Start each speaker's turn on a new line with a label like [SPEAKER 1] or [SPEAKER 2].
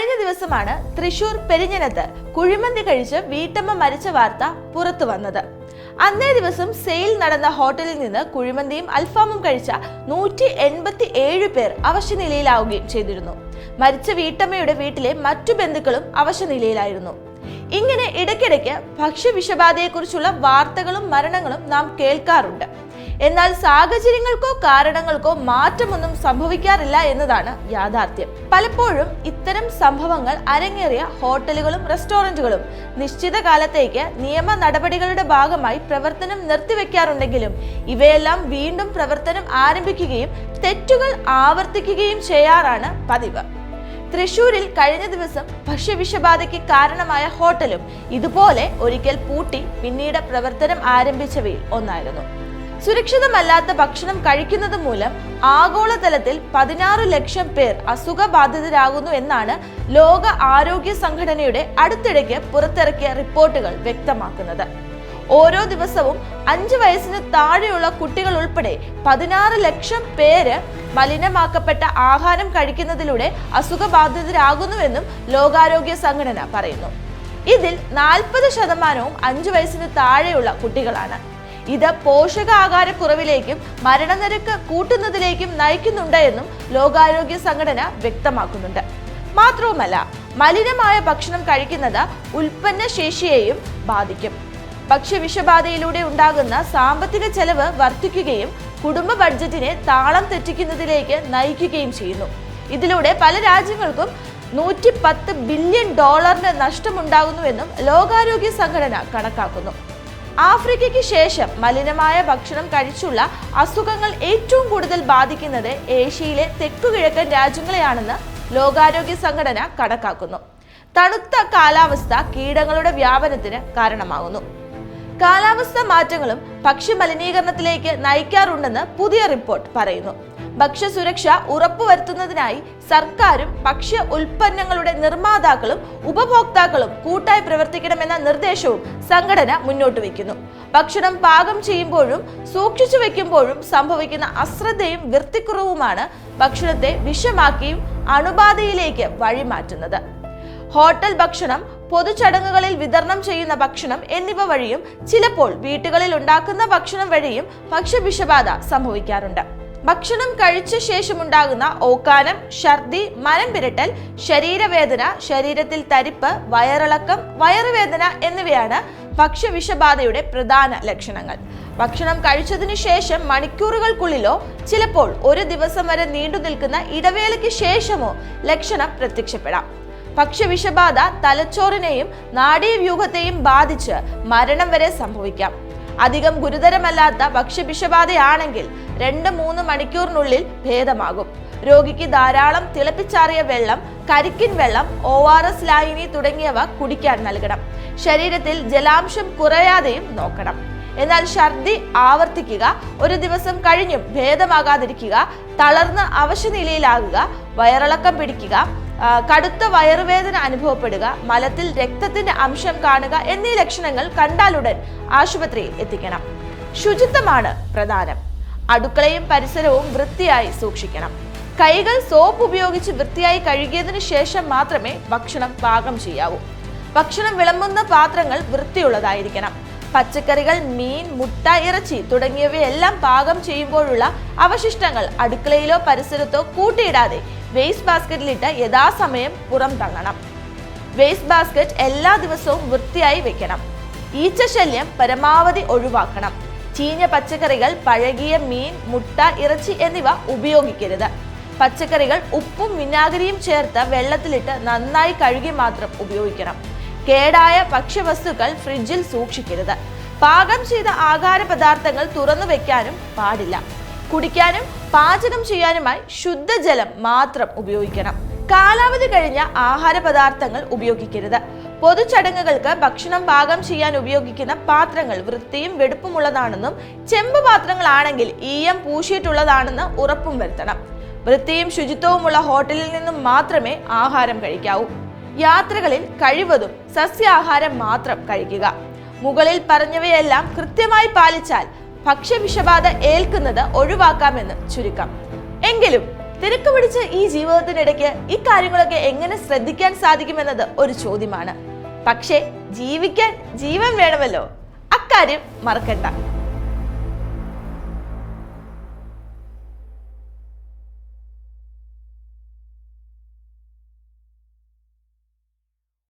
[SPEAKER 1] കഴിഞ്ഞ ദിവസമാണ് തൃശൂർ പെരിഞ്ഞനത്ത് കുഴിമന്തി കഴിച്ച് വീട്ടമ്മ മരിച്ച വാർത്ത പുറത്തു വന്നത്. അന്നേ ദിവസം സെയിൽ നടന്ന ഹോട്ടലിൽ നിന്ന് കുഴിമന്തിയും അൽഫാമും കഴിച്ച 187 പേർ അവശനിലയിലാവുകയും ചെയ്തിരുന്നു. മരിച്ച വീട്ടമ്മയുടെ വീട്ടിലെ മറ്റു ബന്ധുക്കളും അവശനിലയിലായിരുന്നു. ഇങ്ങനെ ഇടയ്ക്കിടയ്ക്ക് ഭക്ഷ്യവിഷബാധയെക്കുറിച്ചുള്ള വാർത്തകളും മരണങ്ങളും നാം കേൾക്കാറുണ്ട്. എന്നാൽ സാഹചര്യങ്ങൾക്കോ കാരണങ്ങൾക്കോ മാറ്റമൊന്നും സംഭവിക്കാറില്ല എന്നതാണ് യാഥാർത്ഥ്യം. പലപ്പോഴും ഇത്തരം സംഭവങ്ങൾ അരങ്ങേറിയ ഹോട്ടലുകളും റെസ്റ്റോറന്റുകളും നിശ്ചിത കാലത്തേക്ക് നിയമ നടപടികളുടെ ഭാഗമായി പ്രവർത്തനം നിർത്തിവെക്കാറുണ്ടെങ്കിലും ഇവയെല്ലാം വീണ്ടും പ്രവർത്തനം ആരംഭിക്കുകയും തെറ്റുകൾ ആവർത്തിക്കുകയും ചെയ്യാറാണ് പതിവ്. തൃശൂരിൽ കഴിഞ്ഞ ദിവസം ഭക്ഷ്യവിഷബാധയ്ക്ക് കാരണമായ ഹോട്ടലും ഇതുപോലെ ഒരിക്കൽ പൂട്ടി പിന്നീട് പ്രവർത്തനം ആരംഭിച്ചവയിൽ ഒന്നായിരുന്നു. സുരക്ഷിതമല്ലാത്ത ഭക്ഷണം കഴിക്കുന്നത് മൂലം ആഗോളതലത്തിൽ 16 ലക്ഷം പേർ അസുഖബാധിതരാകുന്നു എന്നാണ് ലോക ആരോഗ്യ സംഘടനയുടെ അടുത്തിടയ്ക്ക് പുറത്തിറക്കിയ റിപ്പോർട്ടുകൾ വ്യക്തമാക്കുന്നത്. ഓരോ ദിവസവും 5 വയസ്സിന് താഴെയുള്ള കുട്ടികൾ ഉൾപ്പെടെ 16 ലക്ഷം പേര് മലിനമാക്കപ്പെട്ട ആഹാരം കഴിക്കുന്നതിലൂടെ അസുഖബാധിതരാകുന്നുവെന്നും ലോകാരോഗ്യ സംഘടന പറയുന്നു. ഇതിൽ 40% 5 വയസ്സിന് താഴെയുള്ള കുട്ടികളാണ്. ഇത് പോഷകാഹാരക്കുറവിലേക്കും മരണനിരക്ക് കൂട്ടുന്നതിലേക്കും നയിക്കുന്നുണ്ട് എന്നും ലോകാരോഗ്യ സംഘടന വ്യക്തമാക്കുന്നുണ്ട്. മാത്രവുമല്ല, മലിനമായ ഭക്ഷണം കഴിക്കുന്നത് ഉൽപ്പന്നശേഷിയെയും ബാധിക്കും. ഭക്ഷ്യവിഷബാധയിലൂടെ ഉണ്ടാകുന്ന സാമ്പത്തിക ചെലവ് വർദ്ധിക്കുകയും കുടുംബ ബഡ്ജറ്റിനെ താളം തെറ്റിക്കുന്നതിലേക്ക് നയിക്കുകയും ചെയ്യുന്നു. ഇതിലൂടെ പല രാജ്യങ്ങൾക്കും $110 ബില്യൺ നഷ്ടമുണ്ടാകുന്നുവെന്നും ലോകാരോഗ്യ സംഘടന കണക്കാക്കുന്നു. ആഫ്രിക്കയ്ക്ക് ശേഷം മലിനമായ ഭക്ഷണം കഴിച്ചുള്ള അസുഖങ്ങൾ ഏറ്റവും കൂടുതൽ ബാധിക്കുന്നത് ഏഷ്യയിലെ തെക്കുകിഴക്കൻ രാജ്യങ്ങളെയാണെന്ന് ലോകാരോഗ്യ സംഘടന കണക്കാക്കുന്നു. തണുത്ത കാലാവസ്ഥ കീടങ്ങളുടെ വ്യാപനത്തിന് കാരണമാകുന്നു. കാലാവസ്ഥ മാറ്റങ്ങളും ഭക്ഷ്യമലിനീകരണത്തിലേക്ക് നയിക്കാറുണ്ടെന്ന് പുതിയ റിപ്പോർട്ട് പറയുന്നു. ഭക്ഷ്യസുരക്ഷ ഉറപ്പുവരുത്തുന്നതിനായി സർക്കാരും ഭക്ഷ്യ ഉൽപ്പന്നങ്ങളുടെ നിർമ്മാതാക്കളും ഉപഭോക്താക്കളും കൂട്ടായി പ്രവർത്തിക്കണമെന്ന നിർദ്ദേശവും സംഘടന മുന്നോട്ട് വയ്ക്കുന്നു. ഭക്ഷണം പാകം ചെയ്യുമ്പോഴും സൂക്ഷിച്ചു വെക്കുമ്പോഴും സംഭവിക്കുന്ന അശ്രദ്ധയും വൃത്തിക്കുറവുമാണ് ഭക്ഷണത്തെ വിഷമാക്കിയും അണുബാധയിലേക്ക് വഴിമാറ്റുന്നത്. ഹോട്ടൽ ഭക്ഷണം, പൊതുചടങ്ങുകളിൽ വിതരണം ചെയ്യുന്ന ഭക്ഷണം എന്നിവ വഴിയും ചിലപ്പോൾ വീട്ടുകളിൽ ഉണ്ടാക്കുന്ന ഭക്ഷണം വഴിയും ഭക്ഷ്യവിഷബാധ സംഭവിക്കാറുണ്ട്. ഭക്ഷണം കഴിച്ച ശേഷമുണ്ടാകുന്ന ഓക്കാനം, ഛർദി, മനം പിരട്ടൽ, ശരീരവേദന, ശരീരത്തിൽ തരിപ്പ്, വയറിളക്കം, വയറുവേദന എന്നിവയാണ് ഭക്ഷ്യവിഷബാധയുടെ പ്രധാന ലക്ഷണങ്ങൾ. ഭക്ഷണം കഴിച്ചതിനു ശേഷം മണിക്കൂറുകൾക്കുള്ളിലോ ചിലപ്പോൾ ഒരു ദിവസം വരെ നീണ്ടു നിൽക്കുന്ന ഇടവേളയ്ക്ക് ശേഷമോ ലക്ഷണം പ്രത്യക്ഷപ്പെടാം. ഭക്ഷ്യവിഷബാധ തലച്ചോറിനെയും നാഡീവ്യൂഹത്തെയും ബാധിച്ച് മരണം വരെ സംഭവിക്കാം. അധികം ഗുരുതരമല്ലാത്ത ഭക്ഷ്യവിഷബാധയാണെങ്കിൽ 2-3 മണിക്കൂറിനുള്ളിൽ ഭേദമാകും. രോഗിക്ക് ധാരാളം തിളപ്പിച്ചാറിയ വെള്ളം, കരിക്കിൻ വെള്ളം, ORS ലായനി തുടങ്ങിയവ കുടിക്കാൻ നൽകണം. ശരീരത്തിൽ ജലാംശം കുറയാതെയും നോക്കണം. എന്നാൽ ഛർദി ആവർത്തിക്കുക, ഒരു ദിവസം കഴിഞ്ഞും ഭേദമാകാതിരിക്കുക, തളർന്ന് അവശനിലയിലാകുക, വയറിളക്കം പിടിക്കുക, കടുത്ത വയറുവേദന അനുഭവപ്പെടുക, മലത്തിൽ രക്തത്തിന്റെ അംശം കാണുക എന്നീ ലക്ഷണങ്ങൾ കണ്ടാലുടൻ ആശുപത്രിയിൽ എത്തിക്കണം. ശുചിത്വമാണ് പ്രധാനം. അടുക്കളയും പരിസരവും വൃത്തിയായി സൂക്ഷിക്കണം. കൈകൾ സോപ്പ് ഉപയോഗിച്ച് വൃത്തിയായി കഴുകിയതിനു ശേഷം മാത്രമേ ഭക്ഷണം പാകം ചെയ്യാവൂ. ഭക്ഷണം വിളമ്പുന്ന പാത്രങ്ങൾ വൃത്തിയുള്ളതായിരിക്കണം. പച്ചക്കറികൾ, മീൻ, മുട്ട, ഇറച്ചി തുടങ്ങിയവയെല്ലാം പാകം ചെയ്യുമ്പോഴുള്ള അവശിഷ്ടങ്ങൾ അടുക്കളയിലോ പരിസരത്തോ കൂട്ടിയിടാതെ വേസ്റ്റ് ബാസ്ക്കറ്റിലിട്ട് യഥാസമയം പുറം തള്ളണം. വേസ്റ്റ് ബാസ്ക്കറ്റ് എല്ലാ ദിവസവും വൃത്തിയായി വെക്കണം. ഈച്ചശല്യം പരമാവധി ഒഴിവാക്കണം. ചീഞ്ഞ പച്ചക്കറികൾ, പഴകിയ മീൻ, മുട്ട, ഇറച്ചി എന്നിവ ഉപയോഗിക്കരുത്. പച്ചക്കറികൾ ഉപ്പും വിനാഗിരിയും ചേർത്ത് വെള്ളത്തിലിട്ട് നന്നായി കഴുകി മാത്രം ഉപയോഗിക്കണം. കേടായ ഭക്ഷ്യവസ്തുക്കൾ ഫ്രിഡ്ജിൽ സൂക്ഷിക്കരുത്. പാകം ചെയ്ത ആഹാര പദാർത്ഥങ്ങൾ തുറന്നു വെക്കാനും പാടില്ല. കുടിക്കാനും പാചകം ചെയ്യാനുമായി ശുദ്ധജലം മാത്രം ഉപയോഗിക്കണം. കാലാവധി കഴിഞ്ഞ ആഹാര പദാർത്ഥങ്ങൾ ഉപയോഗിക്കരുത്. പൊതുചടങ്ങുകൾക്ക് ഭക്ഷണം പാകം ചെയ്യാൻ ഉപയോഗിക്കുന്ന പാത്രങ്ങൾ വൃത്തിയും വെടുപ്പുമുള്ളതാണെന്നും ചെമ്പ് പാത്രങ്ങളാണെങ്കിൽ ഈയം പൂശിയിട്ടുള്ളതാണെന്ന് ഉറപ്പും വരുത്തണം. വൃത്തിയും ശുചിത്വവുമുള്ള ഹോട്ടലിൽ നിന്നും മാത്രമേ ആഹാരം കഴിക്കാവൂ. യാത്രകളിൽ കഴിവതും സസ്യാഹാരം മാത്രം കഴിക്കുക. മുകളിൽ പറഞ്ഞവയെല്ലാം കൃത്യമായി പാലിച്ചാൽ ഭക്ഷ്യവിഷബാധ ഏൽക്കുന്നത് ഒഴിവാക്കാമെന്ന് ചുരുക്കം. എങ്കിലും തിരക്ക് പിടിച്ച ഈ ജീവിതത്തിനിടയ്ക്ക് ഈ കാര്യങ്ങളൊക്കെ എങ്ങനെ ശ്രദ്ധിക്കാൻ സാധിക്കുമെന്നത് ഒരു ചോദ്യമാണ്. പക്ഷേ ജീവിക്കാൻ ജീവൻ വേണമല്ലോ, അക്കാര്യം മറക്കണ്ട.